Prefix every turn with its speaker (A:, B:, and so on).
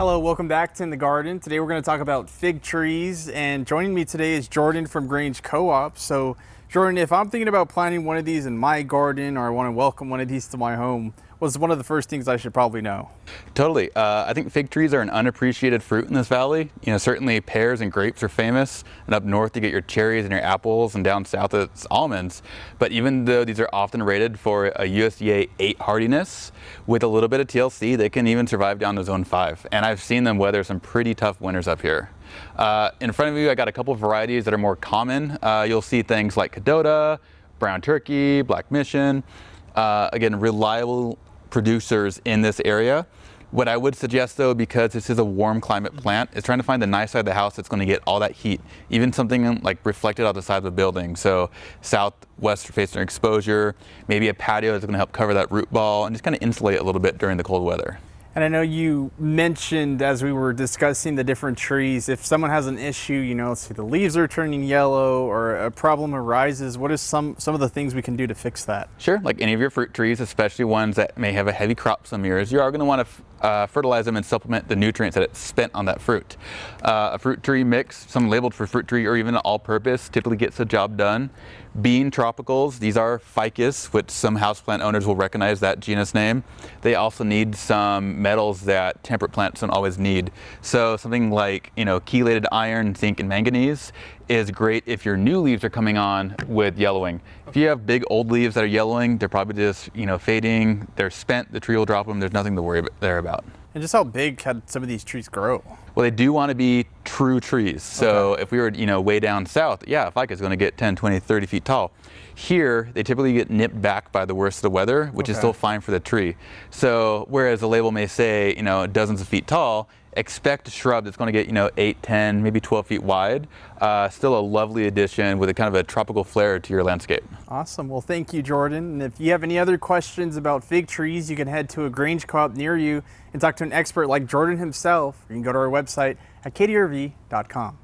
A: Hello, welcome back to In the Garden. Today we're going to talk about fig trees, and joining me today is Jordan from Grange Co-op. So Jordan, if I'm thinking about planting one of these in my garden, or I want to welcome one of these to my home, what's one of the first things I should probably know?
B: Totally. I think fig trees are an unappreciated fruit in this valley. Certainly pears and grapes are famous, and up north you get your cherries and your apples, and down south it's almonds. But even though these are often rated for a USDA 8 hardiness, with a little bit of TLC, they can even survive down to zone 5. And I've seen them weather some pretty tough winters up here. In front of you, I got a couple of varieties that are more common. You'll see things like Cadota, Brown Turkey, Black Mission. Again, reliable producers in this area. What I would suggest though, because this is a warm climate plant, is trying to find the nice side of the house that's going to get all that heat, even something like reflected out the side of the building. So southwest facing exposure, maybe a patio that's going to help cover that root ball and just kind of insulate a little bit during the cold weather.
A: And I know you mentioned, as we were discussing the different trees, if someone has an issue, let's see, the leaves are turning yellow or a problem arises, what is some of the things we can do to fix that?
B: Sure, like any of your fruit trees, especially ones that may have a heavy crop some years, you are going to want to fertilize them and supplement the nutrients that it's spent on that fruit. A fruit tree mix, some labeled for fruit tree or even all-purpose, typically gets the job done. Bean tropicals, these are ficus, which some houseplant owners will recognize that genus name. They also need some metals that temperate plants don't always need. So something like, chelated iron, zinc, and manganese is great if your new leaves are coming on with yellowing. If you have big old leaves that are yellowing, they're probably just, fading, they're spent, the tree will drop them, there's nothing to worry there about.
A: And just how big can some of these trees grow?
B: Well, they do want to be true trees. So if we were, way down south, yeah, a ficus is going to get 10, 20, 30 feet tall. Here, they typically get nipped back by the worst of the weather, which is still fine for the tree. So whereas the label may say, dozens of feet tall, expect a shrub that's going to get, 8, 10, maybe 12 feet wide. Still a lovely addition with a kind of a tropical flair to your landscape.
A: Awesome. Well, thank you, Jordan. And if you have any other questions about fig trees, you can head to a Grange Co-op near you and talk to an expert like Jordan himself. You can go to our website at ktrv.com.